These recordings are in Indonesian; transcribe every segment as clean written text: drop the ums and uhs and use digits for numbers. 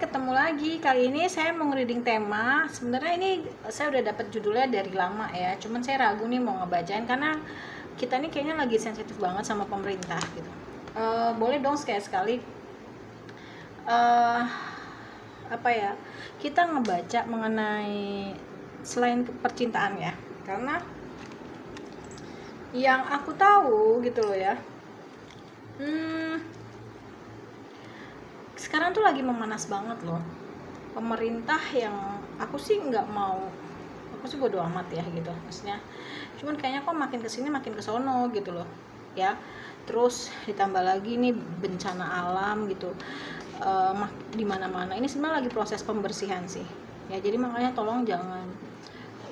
ketemu lagi. Kali ini saya mau nge-reading tema. Sebenarnya ini saya udah dapat judulnya dari lama ya. Cuman saya ragu nih mau ngebacain karena kita nih kayaknya lagi sensitif banget sama pemerintah gitu. Boleh dong sekali-sekali apa ya? Kita ngebaca mengenai selain percintaan ya. Karena yang aku tahu gitu loh ya. Sekarang tuh lagi memanas banget loh pemerintah, yang aku sih nggak mau, aku sih bodo amat ya gitu maksudnya, cuman kayaknya kok makin kesini makin kesono gitu loh ya. Terus ditambah lagi nih bencana alam gitu, di mana-mana ini sebenarnya lagi proses pembersihan sih ya, jadi makanya tolong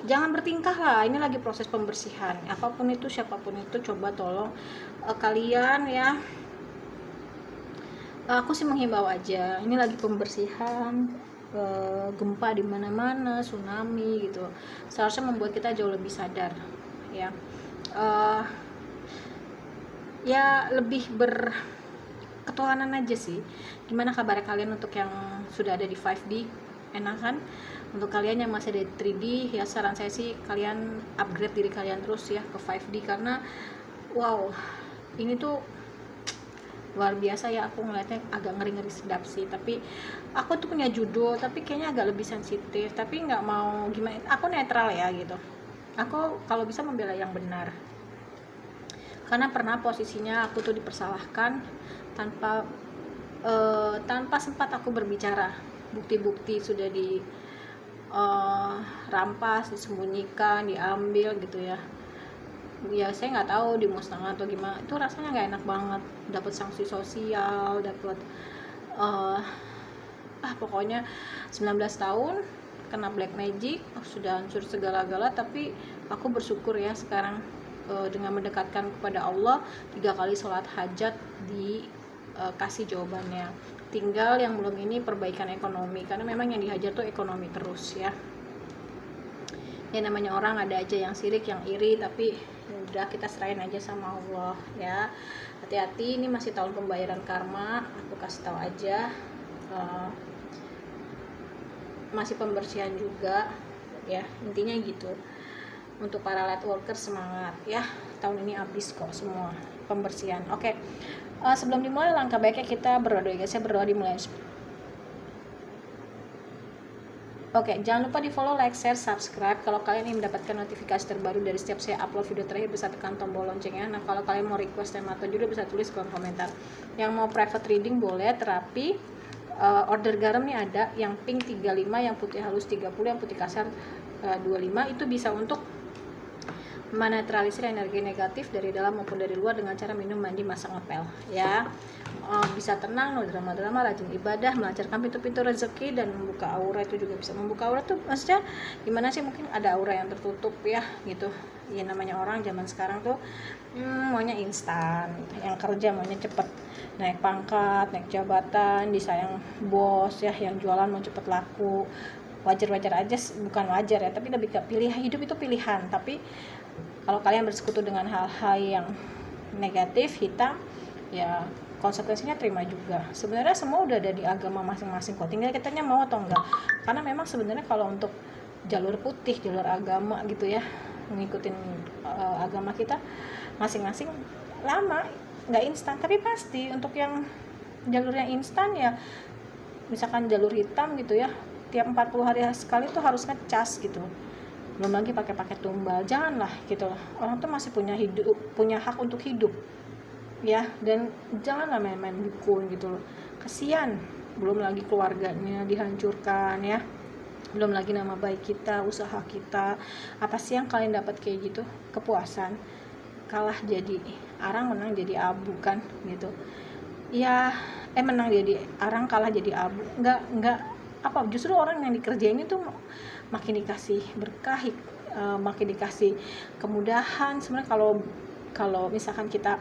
jangan bertingkah lah, ini lagi proses pembersihan apapun itu siapapun itu, coba tolong kalian ya. Aku sih menghimbau aja, ini lagi pembersihan, gempa di mana-mana, tsunami gitu, seharusnya membuat kita jauh lebih sadar ya, ya lebih berketuhanan aja sih. Gimana kabar kalian untuk yang sudah ada di 5D? Enak kan? Untuk kalian yang masih ada di 3D ya, saran saya sih kalian upgrade diri kalian terus ya ke 5D, karena wow, ini tuh luar biasa ya. Aku ngeliatnya agak ngeri-ngeri sedap sih, tapi aku tuh punya judul tapi kayaknya agak lebih sensitif, tapi nggak mau gimana, aku netral ya gitu. Aku kalau bisa membela yang benar, karena pernah posisinya aku tuh dipersalahkan tanpa sempat aku berbicara. Bukti-bukti sudah di rampas, disembunyikan, diambil gitu ya. Ya saya nggak tahu dimusnahkan atau gimana, itu rasanya nggak enak banget, dapat sanksi sosial, dapat pokoknya 19 tahun kena black magic, sudah hancur segala-gala. Tapi aku bersyukur ya sekarang, dengan mendekatkan kepada Allah, 3 kali sholat hajat dikasih jawabannya. Tinggal yang belum ini perbaikan ekonomi, karena memang yang dihajar tuh ekonomi terus ya. Ya namanya orang ada aja yang sirik, yang iri, tapi udah kita serahin aja sama Allah ya. Hati-hati, ini masih tahun pembayaran karma, aku kasih tahu aja. Masih pembersihan juga ya, intinya gitu. Untuk para light worker semangat ya, tahun ini habis kok semua pembersihan. Oke. Sebelum dimulai, langkah baiknya kita berdoa ya guys. Saya berdoa dimulai. Oke, jangan lupa di follow, like, share, subscribe kalau kalian ingin mendapatkan notifikasi terbaru dari setiap saya upload video terakhir. Bisa tekan tombol loncengnya. Nah, kalau kalian mau request tema atau judul bisa tulis kolom komentar. Yang mau private reading boleh, terapi order garam nih ada yang pink 35, yang putih halus 30, yang putih kasar 25. Itu bisa untuk menetralisir energi negatif dari dalam maupun dari luar dengan cara minum, mandi, masak, ngepel ya. Bisa tenang, no drama-drama, rajin ibadah, melancarkan pintu-pintu rezeki, dan membuka aura. Itu juga bisa membuka aura tuh maksudnya gimana sih, mungkin ada aura yang tertutup ya gitu ya. Namanya orang zaman sekarang tuh maunya instan, yang kerja maunya cepet naik pangkat, naik jabatan, disayang bos ya, yang jualan mau cepet laku. Wajar-wajar aja, bukan wajar ya, tapi lebih ke pilihan. Hidup itu pilihan, tapi kalau kalian bersekutu dengan hal-hal yang negatif, hitam ya, konsekuensinya terima juga. Sebenarnya semua udah ada di agama masing-masing kok, tinggal kitanya mau atau enggak. Karena memang sebenarnya kalau untuk jalur putih, jalur agama gitu ya, mengikutin agama kita masing-masing lama, nggak instan. Tapi pasti untuk yang jalurnya instan ya, misalkan jalur hitam gitu ya, tiap 40 hari sekali tuh harus ngecas gitu, belum lagi pakai paket tumbal. Janganlah gitu lah, orang tuh masih punya hak untuk hidup ya, dan janganlah main-main dukun gitu loh, kasihan. Belum lagi keluarganya dihancurkan ya, belum lagi nama baik kita, usaha kita. Apa sih yang kalian dapat kayak gitu? Kepuasan. Kalah jadi arang, menang jadi abu kan gitu ya. Menang jadi arang, kalah jadi abu. Enggak apa, justru orang yang dikerjain itu makin dikasih berkah, makin dikasih kemudahan. Sebenarnya kalau misalkan kita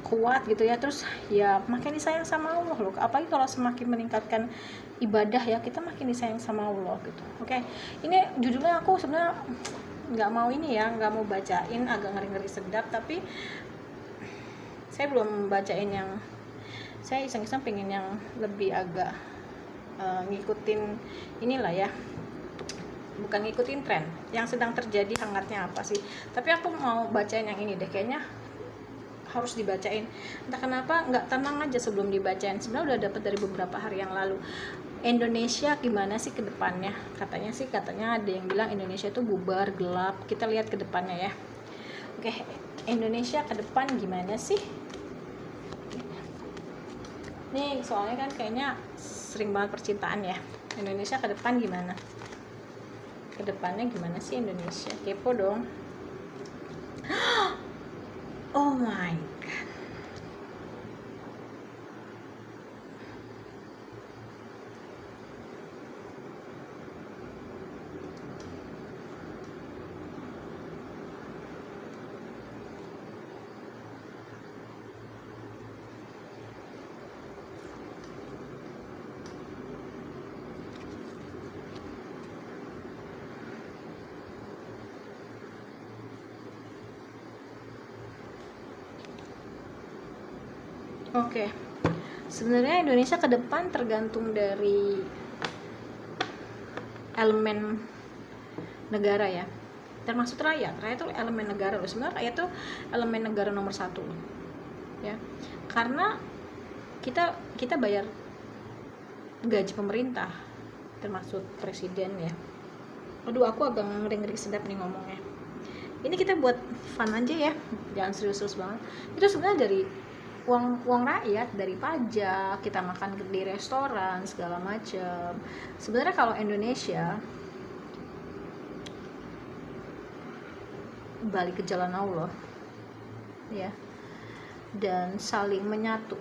kuat gitu ya, terus ya makin disayang sama Allah loh. Apalagi kalau semakin meningkatkan ibadah ya, kita makin disayang sama Allah gitu. Oke, ini judulnya aku sebenarnya nggak mau ini ya, nggak mau bacain, agak ngeri-ngeri sedap, tapi saya belum bacain yang, saya iseng-iseng pengen yang lebih agak ngikutin inilah ya, bukan ngikutin tren yang sedang terjadi hangatnya apa sih. Tapi aku mau bacain yang ini deh, kayaknya harus dibacain. Entah kenapa nggak tenang aja sebelum dibacain. Sebenarnya udah dapat dari beberapa hari yang lalu. Indonesia gimana sih ke depannya? Katanya ada yang bilang Indonesia itu bubar, gelap. Kita lihat ke depannya ya. Oke, Indonesia ke depan gimana sih? Nih soalnya kan kayaknya sering banget percintaan ya. Indonesia ke depan gimana? Kedepannya gimana sih Indonesia? Kepo dong. Oh my god. Oke. Sebenarnya Indonesia ke depan tergantung dari elemen negara ya, termasuk rakyat itu elemen negara loh. Sebenarnya rakyat itu elemen negara nomor 1 loh ya, karena kita bayar gaji pemerintah, termasuk presiden ya. Aduh, aku agak ngeri sedap nih ngomongnya. Ini kita buat fun aja ya, jangan serius-serius banget. Itu sebenarnya dari uang rakyat, dari pajak, kita makan di restoran segala macam. Sebenarnya kalau Indonesia balik ke jalan Allah ya, dan saling menyatu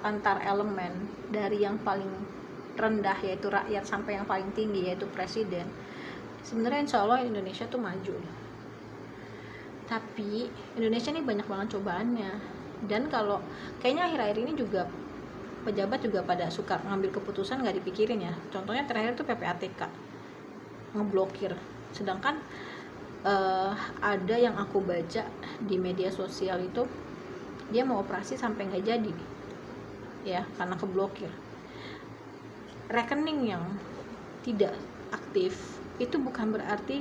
antar elemen, dari yang paling rendah yaitu rakyat sampai yang paling tinggi yaitu presiden. Sebenarnya insya Allah Indonesia tuh maju. Tapi Indonesia ini banyak banget cobaannya, dan kalau kayaknya akhir-akhir ini juga pejabat juga pada suka ngambil keputusan nggak dipikirin ya. Contohnya terakhir tuh PPATK ngeblokir, sedangkan ada yang aku baca di media sosial itu dia mau operasi sampai nggak jadi ya, karena keblokir. Rekening yang tidak aktif itu bukan berarti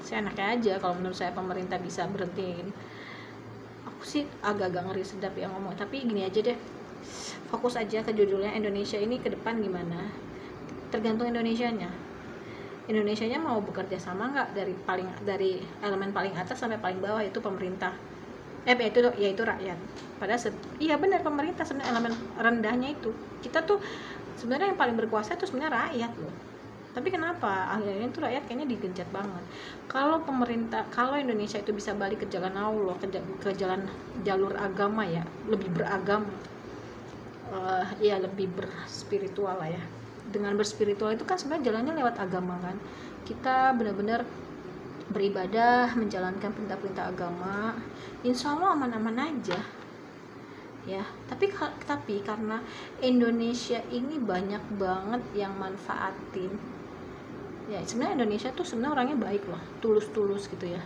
seenaknya aja. Kalau menurut saya pemerintah bisa berhentiin. Aku sih agak-agak ngeri sedap ya ngomong, tapi gini aja deh, fokus aja ke judulnya. Indonesia ini ke depan gimana, tergantung Indonesianya mau bekerja sama nggak, dari elemen paling atas sampai paling bawah, itu pemerintah, yaitu rakyat. Padahal iya benar, pemerintah sebenarnya elemen rendahnya itu. Kita tuh sebenarnya yang paling berkuasa itu sebenarnya rakyat loh. Tapi kenapa akhirnya tuh rakyat kayaknya digenjat banget. Kalau Indonesia itu bisa balik ke jalan Allah, ke jalan jalur agama ya, lebih beragama, ya lebih berspiritual lah ya. Dengan berspiritual itu kan sebenarnya jalannya lewat agama kan. Kita benar-benar beribadah, menjalankan perintah-perintah agama, insya Allah aman-aman aja ya. Tapi karena Indonesia ini banyak banget yang manfaatin ya. Sebenarnya Indonesia tuh sebenarnya orangnya baik loh, tulus gitu ya.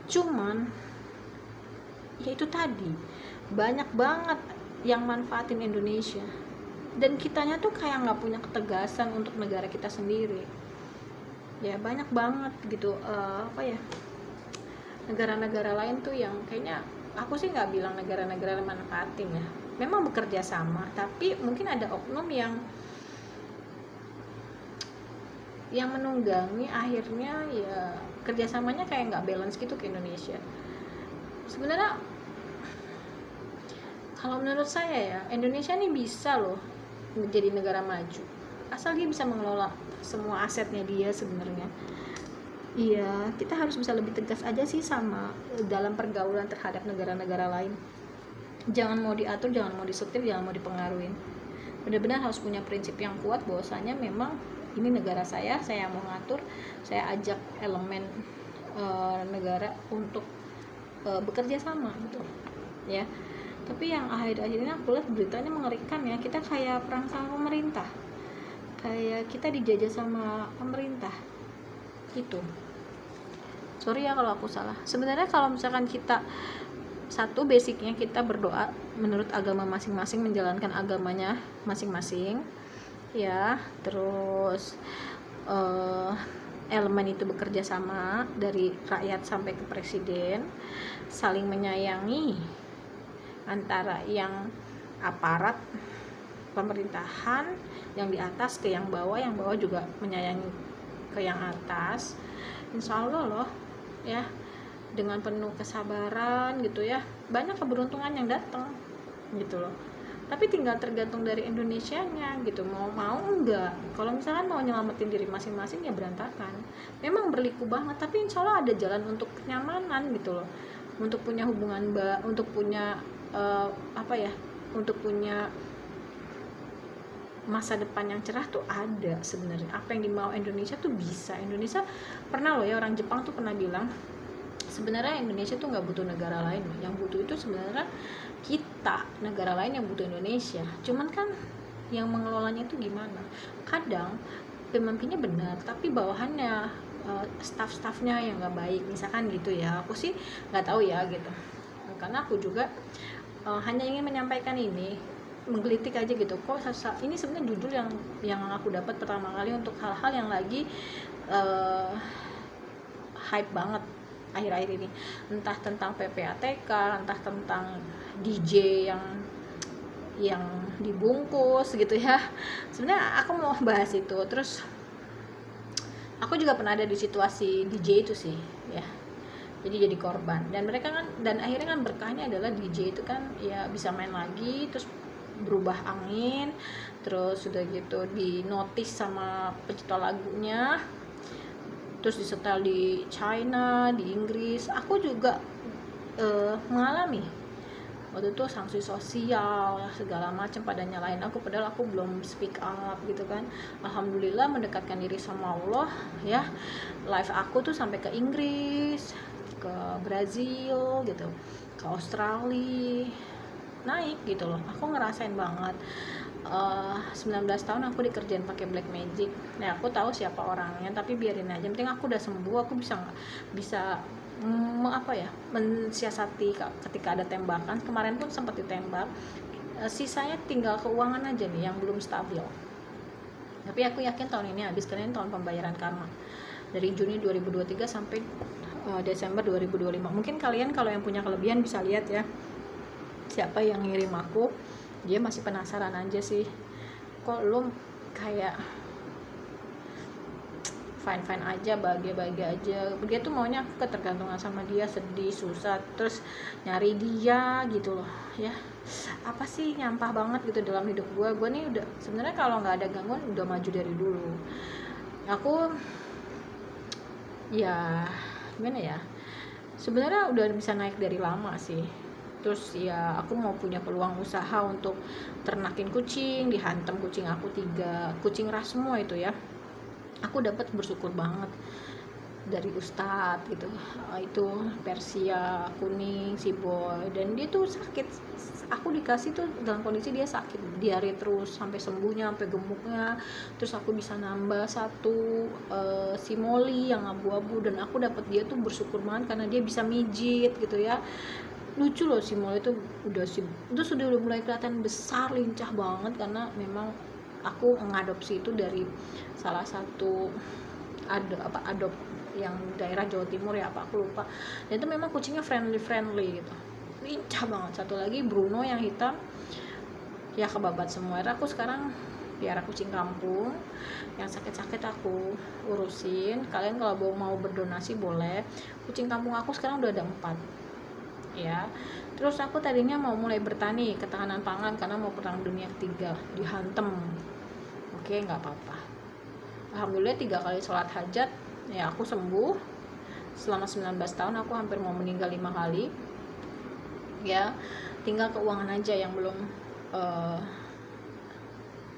Cuman ya itu tadi, banyak banget yang manfaatin Indonesia, dan kitanya tuh kayak nggak punya ketegasan untuk negara kita sendiri ya. Banyak banget gitu negara-negara lain tuh yang kayaknya, aku sih nggak bilang negara-negara manfaatin ya, memang bekerja sama, tapi mungkin ada oknum yang menunggangi, akhirnya ya kerjasamanya kayak nggak balance gitu ke Indonesia. Sebenarnya kalau menurut saya ya, Indonesia nih bisa loh menjadi negara maju asal dia bisa mengelola semua asetnya dia sebenarnya. Iya, kita harus bisa lebih tegas aja sih sama dalam pergaulan terhadap negara-negara lain. Jangan mau diatur, jangan mau disetir, jangan mau dipengaruhin. Benar-benar harus punya prinsip yang kuat bahwasanya memang ini negara saya mau ngatur, saya ajak elemen negara untuk bekerja sama gitu ya. Tapi yang akhir-akhir ini aku lihat beritanya mengerikan ya. Kita kayak perang sama pemerintah, kayak kita dijajah sama pemerintah gitu. Sorry ya kalau aku salah. Sebenarnya kalau misalkan kita satu basicnya kita berdoa menurut agama masing-masing, menjalankan agamanya masing-masing ya. Terus elemen itu bekerja sama dari rakyat sampai ke presiden, saling menyayangi antara yang aparat pemerintahan, yang di atas ke yang bawah juga menyayangi ke yang atas. Insya Allah loh ya, dengan penuh kesabaran gitu ya, banyak keberuntungan yang datang gitu loh. Tapi tinggal tergantung dari Indonesianya gitu, mau enggak. Kalau misalkan mau nyelamatin diri masing-masing ya berantakan. Memang berliku banget, tapi insya Allah ada jalan untuk kenyamanan gitu loh, untuk punya hubungan untuk punya untuk punya masa depan yang cerah tuh ada sebenarnya. Apa yang dimau Indonesia tuh bisa. Indonesia pernah loh ya, orang Jepang tuh pernah bilang sebenarnya Indonesia tuh nggak butuh negara lain, yang butuh itu sebenarnya kita, negara lain yang butuh Indonesia. Cuman kan yang mengelolanya itu gimana, kadang pemimpinnya benar tapi bawahannya staff-staffnya yang nggak baik misalkan gitu ya. Aku sih nggak tahu ya gitu, karena aku juga hanya ingin menyampaikan ini, menggelitik aja gitu. Kok ini sebenarnya judul yang aku dapat pertama kali untuk hal-hal yang lagi hype banget akhir-akhir ini, entah tentang PPATK, entah tentang DJ yang dibungkus gitu ya. Sebenarnya aku mau bahas itu. Terus aku juga pernah ada di situasi DJ itu sih ya, jadi korban. Dan mereka kan, dan akhirnya kan berkahnya adalah DJ itu kan ya bisa main lagi, terus berubah angin, terus sudah gitu di notice sama pencipta lagunya, terus disetel di China, di Inggris. Aku juga mengalami waktu itu sanksi sosial segala macam, pada nyalain aku padahal aku belum speak up gitu kan. Alhamdulillah mendekatkan diri sama Allah ya, live aku tuh sampai ke Inggris, ke Brazil gitu, ke Australia, naik gitu loh. Aku ngerasain banget. 19 tahun aku dikerjain pakai black magic. Nah, aku tahu siapa orangnya, tapi biarin aja. Penting aku udah sembuh, aku bisa mensiasati ketika ada tembakan. Kemarin pun sempat ditembak. Sisanya tinggal keuangan aja nih yang belum stabil. Tapi aku yakin tahun ini habis, karena ini tahun pembayaran karma. Dari Juni 2023 sampai Desember 2025. Mungkin kalian kalau yang punya kelebihan bisa lihat ya, siapa yang ngirim aku. Dia masih penasaran aja sih, kok lu kayak fine aja, bahagia aja. Dia tuh maunya aku ketergantungan sama dia, sedih, susah, terus nyari dia gitu loh ya. Apa sih, nyampah banget gitu dalam hidup gue nih. Udah sebenarnya kalau nggak ada gangguan udah maju dari dulu. Aku ya gimana ya, sebenarnya udah bisa naik dari lama sih. Terus ya aku mau punya peluang usaha untuk ternakin kucing, dihantam kucing aku 3 kucing ras semua itu ya. Aku dapat bersyukur banget dari Ustadz gitu. Itu Persia kuning si boy, dan dia tuh sakit. Aku dikasih tuh dalam kondisi dia sakit diare terus sampai sembuhnya, sampai gemuknya. Terus aku bisa nambah 1 si Molly yang abu-abu, dan aku dapat dia tuh bersyukur banget karena dia bisa mijit gitu ya. Lucu loh si Molly itu sudah mulai kelihatan besar, lincah banget, karena memang aku mengadopsi itu dari salah satu adop yang daerah Jawa Timur ya, apa aku lupa. Dan itu memang kucingnya friendly gitu, lincah banget. Satu lagi Bruno yang hitam ya kebabat semua. Aku sekarang piara kucing kampung, yang sakit-sakit aku urusin. Kalian kalau mau berdonasi boleh. Kucing kampung aku sekarang udah ada 4 ya. Terus aku tadinya mau mulai bertani ketahanan pangan karena mau perang dunia ketiga, dihantem. Oke, nggak apa-apa. Alhamdulillah 3 kali sholat hajat ya aku sembuh. Selama 19 tahun aku hampir mau meninggal 5 kali ya. Tinggal keuangan aja yang belum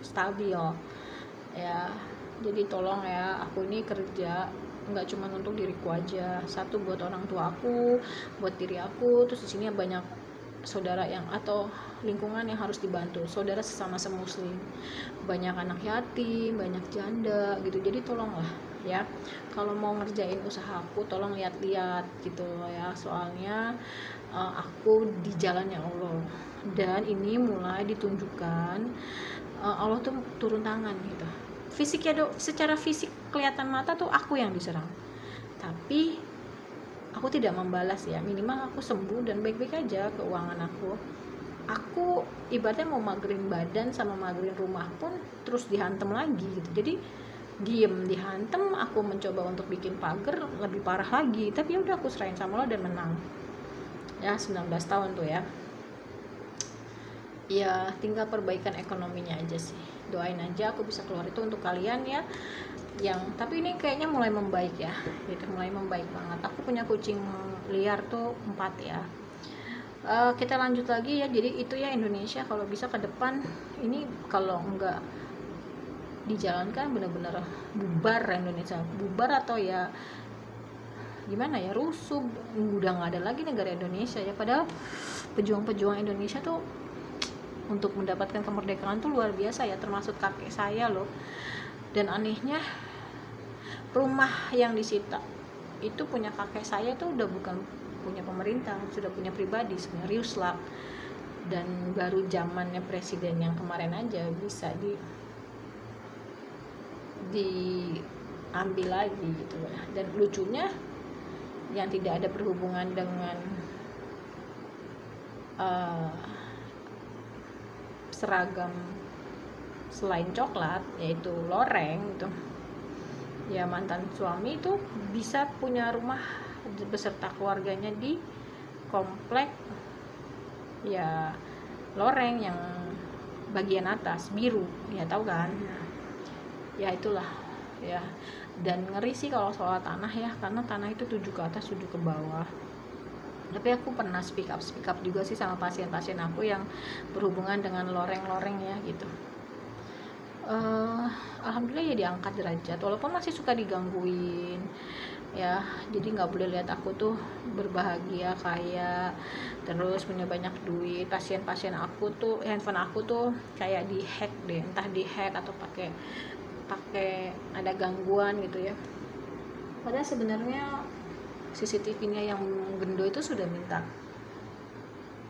stabil ya. Jadi tolong ya, aku ini kerja nggak cuma untuk diriku aja, satu buat orang tua aku, buat diri aku. Terus di sini banyak saudara yang atau lingkungan yang harus dibantu, saudara sesama semuslim, banyak anak yatim, banyak janda gitu. Jadi tolonglah ya. Kalau mau ngerjain usahaku tolong lihat-lihat gitu loh ya, soalnya aku di jalannya Allah, dan ini mulai ditunjukkan Allah tuh turun tangan gitu. Fisiknya secara fisik kelihatan mata tuh aku yang diserang, tapi aku tidak membalas ya, minimal aku sembuh dan baik-baik aja keuangan aku ibaratnya mau magerin badan sama magerin rumah pun terus dihantem lagi gitu. Jadi diem dihantem, aku mencoba untuk bikin pagar lebih parah lagi, tapi ya udah aku serahin sama Allah dan menang ya. 19 tahun tuh ya, ya tinggal perbaikan ekonominya aja sih. Doain aja aku bisa keluar itu untuk kalian ya, yang tapi ini kayaknya mulai membaik ya gitu, mulai membaik banget. Aku punya kucing liar tuh 4 ya. Kita lanjut lagi ya. Jadi itu ya Indonesia, kalau bisa ke depan ini kalau enggak dijalankan benar-benar bubar Indonesia, bubar atau ya gimana ya, rusuh, udah nggak ada lagi negara Indonesia ya. Padahal pejuang-pejuang Indonesia tuh untuk mendapatkan kemerdekaan tuh luar biasa ya, termasuk kakek saya loh. Dan anehnya rumah yang disita itu punya kakek saya tuh udah bukan punya pemerintah, sudah punya pribadi sebenarnya, Riuslak. Dan baru zamannya presiden yang kemarin aja bisa diambil lagi gitu ya. Dan lucunya yang tidak ada berhubungan dengan seragam selain coklat, yaitu loreng gitu ya, mantan suami itu bisa punya rumah beserta keluarganya di komplek ya loreng yang bagian atas biru ya, tahu kan ya, itulah ya. Dan ngeri sih kalau soal tanah ya, karena tanah itu 7 ke atas 7 ke bawah. Tapi aku pernah speak up juga sih sama pasien-pasien aku yang berhubungan dengan loreng-loreng ya gitu. Alhamdulillah ya diangkat derajat, walaupun masih suka digangguin ya. Jadi nggak boleh lihat aku tuh berbahagia kaya terus punya banyak duit. Pasien-pasien aku tuh, handphone aku tuh kayak dihack deh, entah dihack atau pakai ada gangguan gitu ya. Padahal sebenarnya CCTV-nya yang Gendo itu sudah minta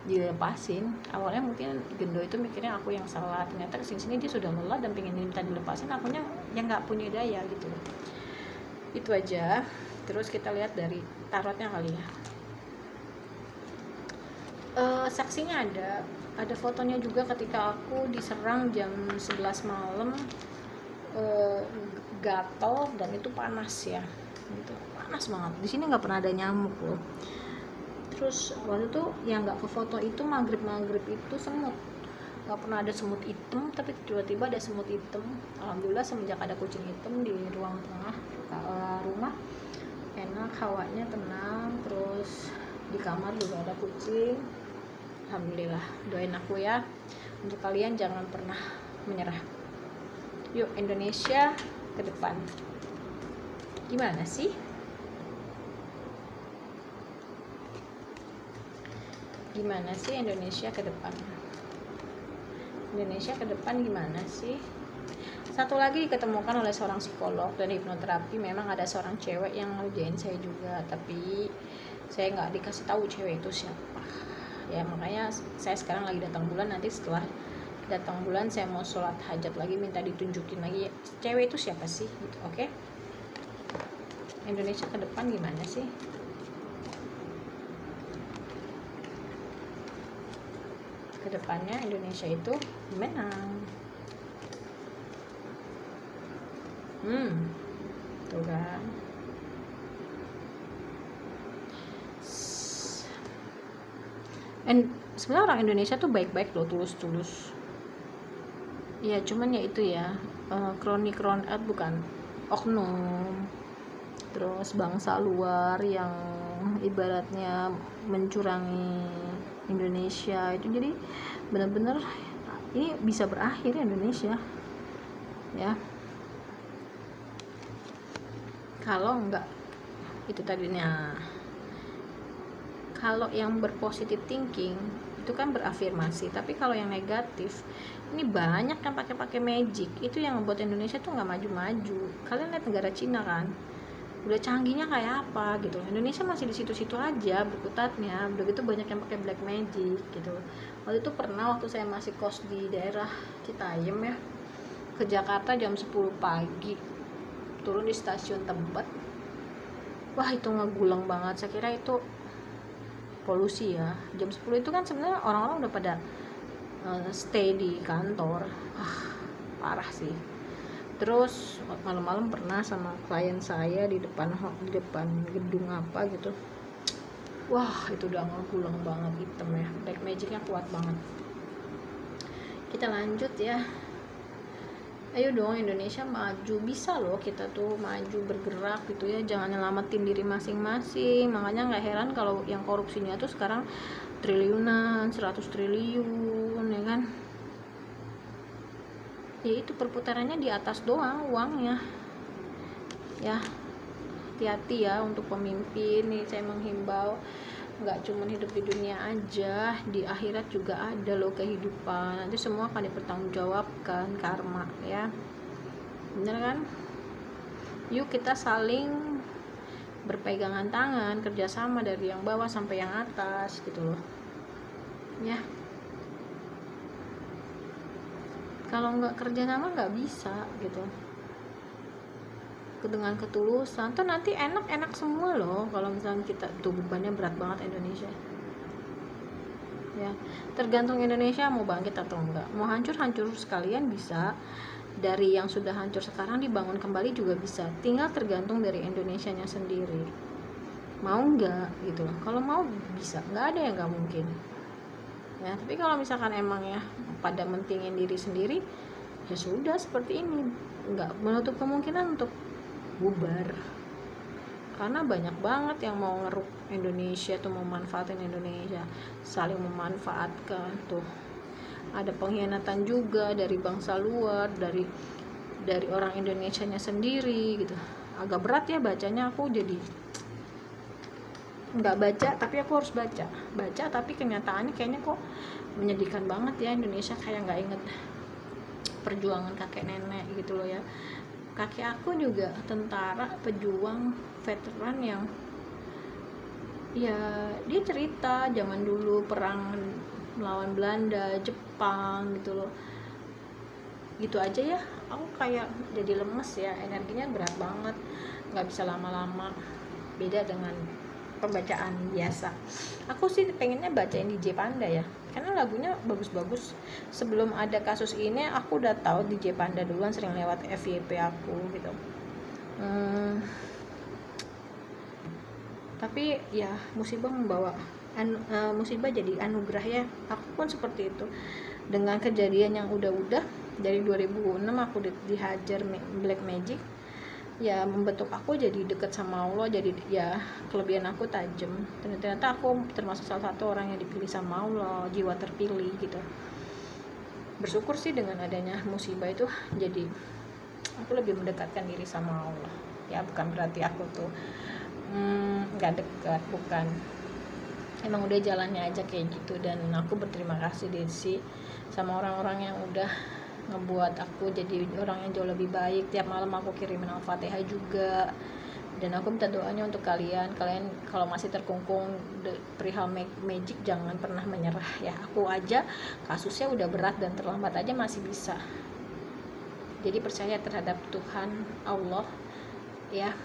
dilepasin. Awalnya mungkin Gendo itu mikirnya aku yang salah, ternyata kesini dia sudah lelah dan pengen minta dilepasin, akunya yang nggak punya daya gitu. Itu aja. Terus kita lihat dari tarotnya kali ya. Saksinya ada fotonya juga ketika aku diserang jam 11 malam, gatel dan itu panas ya gitu, panas banget. Di sini nggak pernah ada nyamuk loh. Terus waktu itu yang nggak ke foto itu maghrib itu semut, nggak pernah ada semut hitam, tapi tiba-tiba ada semut hitam. Alhamdulillah semenjak ada kucing hitam di ruang tengah rumah, enak, hawanya tenang. Terus di kamar juga ada kucing. Alhamdulillah. Doain aku ya, untuk kalian jangan pernah menyerah. Yuk Indonesia ke depan. Gimana sih? Gimana sih Indonesia ke depan? Indonesia ke depan gimana sih? Satu lagi diketemukan oleh seorang psikolog dan hipnoterapi. Memang ada seorang cewek yang ngerjain saya juga, tapi saya nggak dikasih tahu cewek itu siapa. Ya makanya saya sekarang lagi datang bulan, nanti setelah datang bulan saya mau sholat hajat lagi, minta ditunjukin lagi cewek itu siapa sih gitu. Oke? Indonesia ke depan gimana sih? Kedepannya Indonesia itu menang. Tuh kan. Sebenarnya orang Indonesia tuh baik-baik loh, tulus-tulus. Ya cuman ya itu ya, kronik bukan oknum, terus bangsa luar yang ibaratnya mencurangi Indonesia itu. Jadi benar-benar ini bisa berakhir Indonesia ya, kalau enggak itu tadinya. Kalau yang berpositif thinking itu kan berafirmasi. Tapi kalau yang negatif, ini banyak yang pakai magic, itu yang membuat Indonesia tuh nggak maju-maju. Kalian lihat negara Cina kan, udah canggihnya kayak apa gitu, Indonesia masih di situ-situ aja berkutatnya. Begitu banyak yang pakai black magic gitu. Waktu itu pernah, waktu saya masih kos di daerah Citayam ya, ke Jakarta jam 10 pagi, turun di stasiun Tebet. Wah, itu ngegulang banget. Saya kira itu polusi ya. Jam 10 itu kan sebenarnya orang-orang udah pada stay di kantor. Parah sih. Terus malam-malam pernah sama klien saya di depan gedung apa gitu. Wah, itu udah ngegulang banget, hitam ya. Black magicnya kuat banget. Kita lanjut ya. Ayo dong Indonesia maju, bisa loh kita tuh maju bergerak gitu ya, jangan nyelamatin diri masing-masing. Makanya nggak heran kalau yang korupsinya tuh sekarang triliunan, 100 triliun ya kan. Ya itu perputarannya di atas doang uangnya ya. Hati-hati ya untuk pemimpin nih, saya menghimbau. Nggak cuma hidup di dunia aja, di akhirat juga ada loh kehidupan. Nanti semua akan dipertanggungjawabkan, karma ya, bener kan? Yuk kita saling berpegangan tangan, kerjasama dari yang bawah sampai yang atas gitu loh ya. Kalau nggak kerjasama nggak bisa gitu dengan ketulusan tuh nanti enak-enak semua loh. Kalau misalnya kita tuh bebannya berat banget Indonesia ya, tergantung Indonesia mau bangkit atau enggak. Mau hancur sekalian bisa, dari yang sudah hancur sekarang dibangun kembali juga bisa, tinggal tergantung dari Indonesianya sendiri mau enggak gitu loh. Kalau mau bisa, nggak ada yang nggak mungkin ya. Tapi kalau misalkan emang ya pada mentingin diri sendiri, ya sudah seperti ini, nggak menutup kemungkinan untuk bubar. Karena banyak banget yang mau ngeruk Indonesia tuh, mau manfaatin Indonesia, saling memanfaatkan tuh. Ada pengkhianatan juga dari bangsa luar, dari orang Indonesianya sendiri gitu. Agak berat ya bacanya, aku jadi nggak baca tapi aku harus baca tapi kenyataannya kayaknya kok menyedihkan banget ya. Indonesia kayak nggak inget perjuangan kakek nenek gitu loh ya. Kakek aku juga tentara, pejuang, veteran yang ya dia cerita zaman dulu perang melawan Belanda, Jepang gitu loh. Gitu aja ya aku kayak jadi lemes ya, energinya berat banget, nggak bisa lama-lama. Beda dengan pembacaan biasa. Aku sih pengennya bacain DJ Panda ya, karena lagunya bagus-bagus. Sebelum ada kasus ini aku udah tahu DJ Panda duluan, sering lewat FYP aku gitu. Tapi ya musibah membawa musibah jadi anugerah ya. Aku pun seperti itu dengan kejadian yang udah dari 2006 aku dihajar black magic ya, membentuk aku jadi deket sama Allah. Jadi ya kelebihan aku tajam, ternyata aku termasuk salah satu orang yang dipilih sama Allah, jiwa terpilih gitu. Bersyukur sih dengan adanya musibah itu, jadi aku lebih mendekatkan diri sama Allah ya. Bukan berarti aku tuh nggak dekat, bukan, emang udah jalannya aja kayak gitu. Dan aku berterima kasih Desi sama orang-orang yang udah ngebuat aku jadi orang yang jauh lebih baik. Tiap malam aku kirimin Al-Fatihah juga, dan aku minta doanya untuk kalian kalau masih terkungkung perihal magic, jangan pernah menyerah ya. Aku aja kasusnya udah berat dan terlambat aja masih bisa. Jadi percaya terhadap Tuhan Allah ya.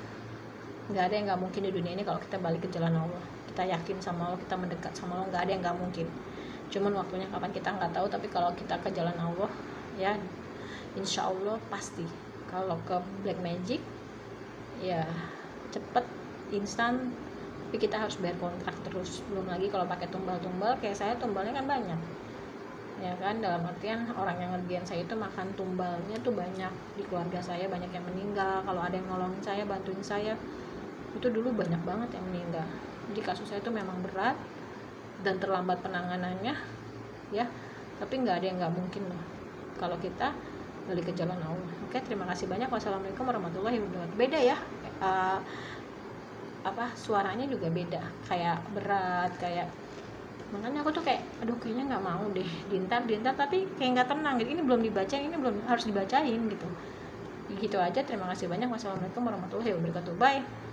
Nggak ada yang nggak mungkin di dunia ini kalau kita balik ke jalan Allah, kita yakin sama Allah, kita mendekat sama Allah, nggak ada yang nggak mungkin. Cuman waktunya kapan kita nggak tahu. Tapi kalau kita ke jalan Allah ya, insya Allah pasti. Kalau ke black magic ya cepet, instan, tapi kita harus bayar kontrak terus. Belum lagi kalau pakai tumbal kayak saya, tumbalnya kan banyak ya kan, dalam artian orang yang ngerjain saya itu makan tumbalnya tuh banyak. Di keluarga saya banyak yang meninggal, kalau ada yang nolongin saya, bantuin saya, itu dulu banyak banget yang meninggal. Jadi kasus saya itu memang berat dan terlambat penanganannya ya, tapi nggak ada yang nggak mungkin loh kalau kita balik ke jalan Allah. Oke, terima kasih banyak. Wassalamualaikum warahmatullahi wabarakatuh. Beda ya, suaranya juga beda, kayak berat, kayak Makanya aku tuh kayak aduh kayaknya nggak mau deh dintar tapi kayak nggak tenang gitu, ini belum dibacain, ini belum harus dibacain gitu. Gitu aja, terima kasih banyak. Wassalamualaikum warahmatullahi wabarakatuh. Bye.